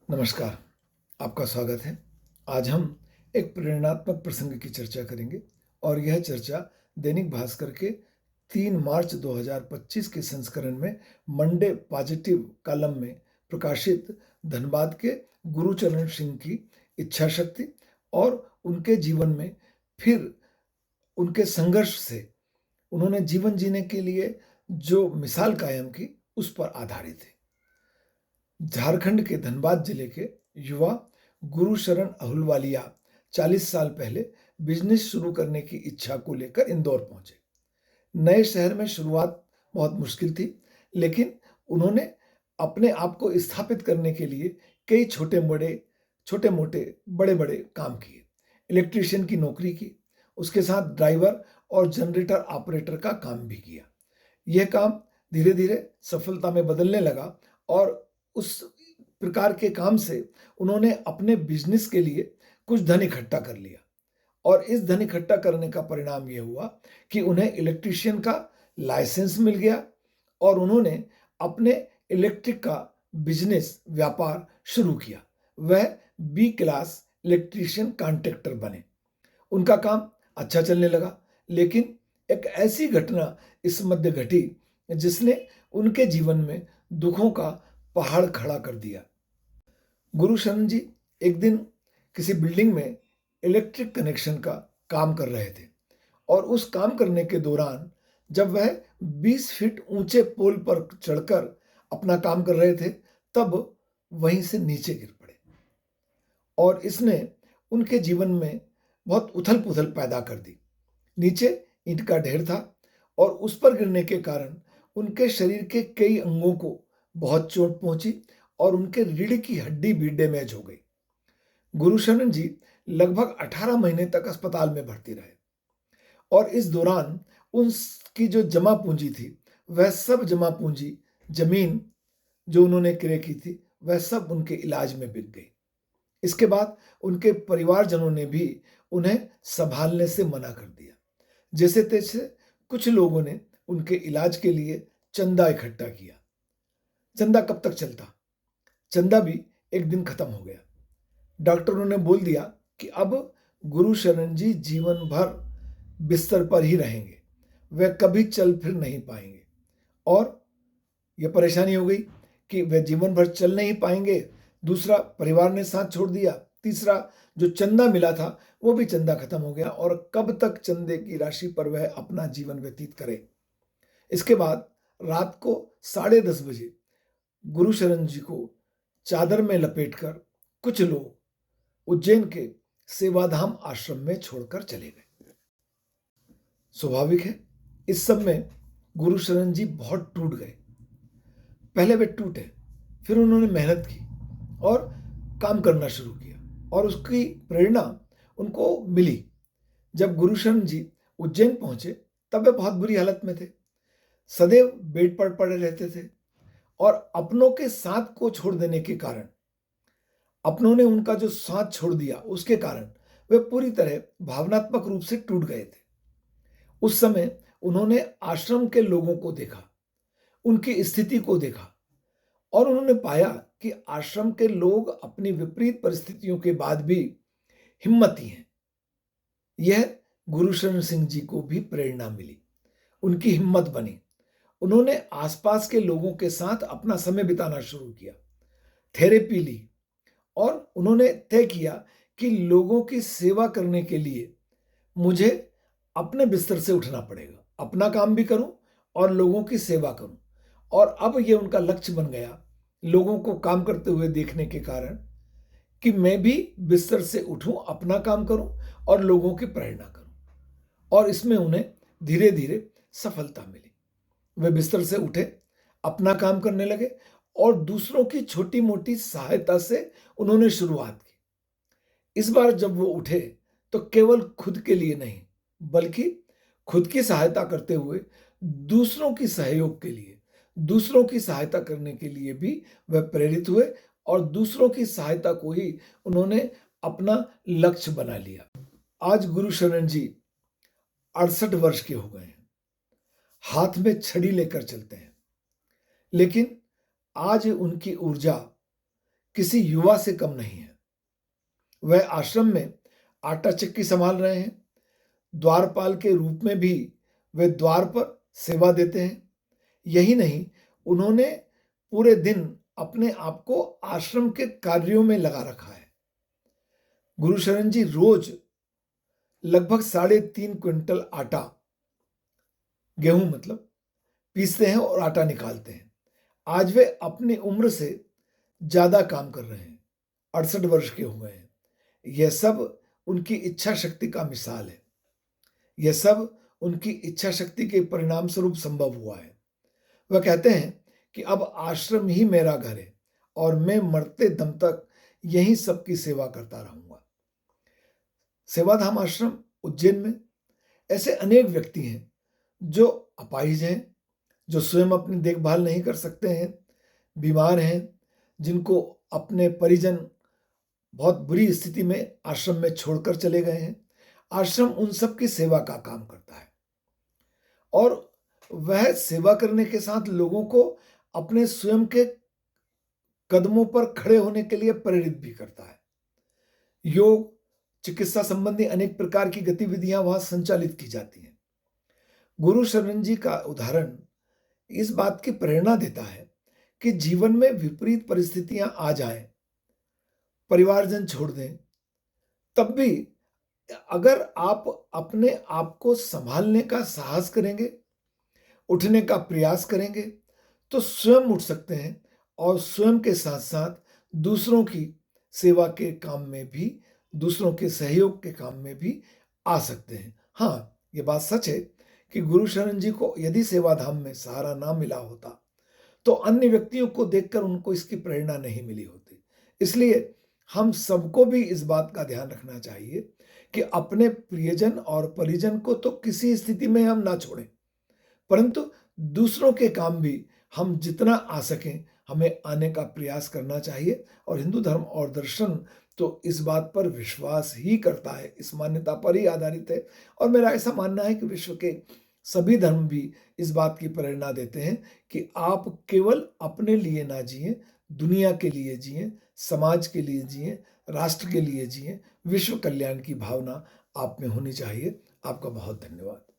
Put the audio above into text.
नमस्कार, आपका स्वागत है। आज हम एक प्रेरणात्मक प्रसंग की चर्चा करेंगे और यह चर्चा दैनिक भास्कर के 3 मार्च 2025 के संस्करण में मंडे पॉजिटिव कॉलम में प्रकाशित धनबाद के गुरुचरण सिंह की इच्छा शक्ति और उनके जीवन में फिर उनके संघर्ष से उन्होंने जीवन जीने के लिए जो मिसाल कायम की, उस पर आधारित है। झारखंड के धनबाद जिले के युवा गुरुशरण अहुलवालिया 40 साल पहले बिजनेस शुरू करने की इच्छा को लेकर इंदौर पहुंचे। नए शहर में शुरुआत बहुत मुश्किल थी, लेकिन उन्होंने अपने आप को स्थापित करने के लिए कई छोटे मोटे बड़े बड़े काम किए। इलेक्ट्रीशियन की नौकरी की, उसके साथ ड्राइवर और जनरेटर ऑपरेटर का काम भी किया। यह काम धीरे धीरे सफलता में बदलने लगा और उस प्रकार के काम से उन्होंने अपने बिजनेस के लिए कुछ धन इकट्ठा कर लिया और इस धन इकट्ठा करने का परिणाम यह हुआ कि उन्हें इलेक्ट्रीशियन का लाइसेंस मिल गया और उन्होंने अपने इलेक्ट्रिक का बिजनेस व्यापार शुरू किया। वह बी क्लास इलेक्ट्रीशियन कॉन्ट्रैक्टर बने। उनका काम अच्छा चलने लगा, लेकिन एक ऐसी घटना इस मध्य घटी जिसने उनके जीवन में दुखों का पहाड़ खड़ा कर दिया। गुरुशरण जी एक दिन किसी बिल्डिंग में इलेक्ट्रिक कनेक्शन का काम कर रहे थे और उस काम करने के दौरान जब वह 20 फीट ऊंचे पोल पर चढ़कर अपना काम कर रहे थे, तब वहीं से नीचे गिर पड़े और इसने उनके जीवन में बहुत उथल पुथल पैदा कर दी। नीचे ईंट का ढेर था और उस पर गिरने के कारण उनके शरीर के कई अंगों को बहुत चोट पहुंची और उनके रीढ़ की हड्डी भी डैमेज हो गई। गुरुशरण जी लगभग 18 महीने तक अस्पताल में भर्ती रहे और इस दौरान उनकी जो जमा पूंजी थी, वह सब जमा पूंजी, जमीन जो उन्होंने क्रय की थी, वह सब उनके इलाज में बिक गई। इसके बाद उनके परिवारजनों ने भी उन्हें संभालने से मना कर दिया। जैसे तैसे कुछ लोगों ने उनके इलाज के लिए चंदा इकट्ठा किया। चंदा कब तक चलता? चंदा भी एक दिन खत्म हो गया। डॉक्टरों ने बोल दिया कि अब गुरुशरण जी जीवन भर बिस्तर पर ही रहेंगे, वे कभी चल फिर नहीं पाएंगे। और यह परेशानी हो गई कि वे जीवन भर चल नहीं पाएंगे। दूसरा, परिवार ने साथ छोड़ दिया। तीसरा, जो चंदा मिला था वो भी चंदा खत्म हो गया और कब तक चंदे की राशि पर वह अपना जीवन व्यतीत करे। इसके बाद रात को 10:30 बजे गुरुशरण जी को चादर में लपेटकर कुछ लोग उज्जैन के सेवाधाम आश्रम में छोड़कर चले गए। स्वाभाविक है, इस सब में गुरुशरण जी बहुत टूट गए। पहले वे टूटे, फिर उन्होंने मेहनत की और काम करना शुरू किया और उसकी प्रेरणा उनको मिली। जब गुरुशरण जी उज्जैन पहुंचे तब वे बहुत बुरी हालत में थे। सदैव बेड पर पड़े रहते थे और अपनों के साथ को छोड़ देने के कारण, अपनों ने उनका जो साथ छोड़ दिया उसके कारण वे पूरी तरह भावनात्मक रूप से टूट गए थे। उस समय उन्होंने आश्रम के लोगों को देखा, उनकी स्थिति को देखा और उन्होंने पाया कि आश्रम के लोग अपनी विपरीत परिस्थितियों के बाद भी हिम्मती हैं। यह गुरुशरण सिंह जी को भी प्रेरणा मिली, उनकी हिम्मत बनी। उन्होंने आसपास के लोगों के साथ अपना समय बिताना शुरू किया, थेरेपी ली और उन्होंने तय किया कि लोगों की सेवा करने के लिए मुझे अपने बिस्तर से उठना पड़ेगा, अपना काम भी करूं और लोगों की सेवा करूं। और अब यह उनका लक्ष्य बन गया, लोगों को काम करते हुए देखने के कारण, कि मैं भी बिस्तर से उठूं, अपना काम करूं और लोगों की प्रेरणा करूं। और इसमें उन्हें धीरे धीरे सफलता मिली। वे बिस्तर से उठे, अपना काम करने लगे और दूसरों की छोटी मोटी सहायता से उन्होंने शुरुआत की। इस बार जब वो उठे तो केवल खुद के लिए नहीं, बल्कि खुद की सहायता करते हुए दूसरों की सहयोग के लिए, दूसरों की सहायता करने के लिए भी वह प्रेरित हुए और दूसरों की सहायता को ही उन्होंने अपना लक्ष्य बना लिया। आज गुरुशरण जी 68 वर्ष के हो गए हैं, हाथ में छड़ी लेकर चलते हैं, लेकिन आज उनकी ऊर्जा किसी युवा से कम नहीं है। वह आश्रम में आटा चक्की संभाल रहे हैं। द्वारपाल के रूप में भी वे द्वार पर सेवा देते हैं। यही नहीं, उन्होंने पूरे दिन अपने आप को आश्रम के कार्यों में लगा रखा है। गुरुशरण जी रोज लगभग 3.5 क्विंटल आटा, गेहूं मतलब, पीसते हैं और आटा निकालते हैं। आज वे अपनी उम्र से ज्यादा काम कर रहे हैं। 68 वर्ष के हुए हैं। यह सब उनकी इच्छा शक्ति का मिसाल है। यह सब उनकी इच्छा शक्ति के परिणाम स्वरूप संभव हुआ है। वह कहते हैं कि अब आश्रम ही मेरा घर है और मैं मरते दम तक यहीं सबकी सेवा करता रहूंगा। सेवाधाम आश्रम उज्जैन में ऐसे अनेक व्यक्ति हैं जो अपाहिज हैं, जो स्वयं अपनी देखभाल नहीं कर सकते हैं, बीमार हैं, जिनको अपने परिजन बहुत बुरी स्थिति में आश्रम में छोड़कर चले गए हैं। आश्रम उन सब की सेवा का काम करता है और वह सेवा करने के साथ लोगों को अपने स्वयं के कदमों पर खड़े होने के लिए प्रेरित भी करता है। योग, चिकित्सा संबंधी अनेक प्रकार की गतिविधियां वहां संचालित की जाती हैं। गुरु शरण जी का उदाहरण इस बात की प्रेरणा देता है कि जीवन में विपरीत परिस्थितियां आ जाएं, परिवारजन छोड़ दें, तब भी अगर आप अपने आप को संभालने का साहस करेंगे, उठने का प्रयास करेंगे, तो स्वयं उठ सकते हैं और स्वयं के साथ साथ दूसरों की सेवा के काम में भी, दूसरों के सहयोग के काम में भी आ सकते हैं। हाँ, ये बात सच है कि गुरु शरण जी को यदि सेवाधाम में सहारा ना मिला होता तो अन्य व्यक्तियों को देखकर उनको इसकी प्रेरणा नहीं मिली होती। इसलिए हम सबको भी इस बात का ध्यान रखना चाहिए कि अपने प्रियजन और परिजन को तो किसी स्थिति में हम ना छोड़ें, परंतु दूसरों के काम भी हम जितना आ सकें हमें आने का प्रयास करना चाहिए। और हिंदू धर्म और दर्शन तो इस बात पर विश्वास ही करता है, इस मान्यता पर ही आधारित है। और मेरा ऐसा मानना है कि विश्व के सभी धर्म भी इस बात की प्रेरणा देते हैं कि आप केवल अपने लिए ना जिएं, दुनिया के लिए जिएं, समाज के लिए जिएं, राष्ट्र के लिए जिएं। विश्व कल्याण की भावना आप में होनी चाहिए। आपका बहुत धन्यवाद।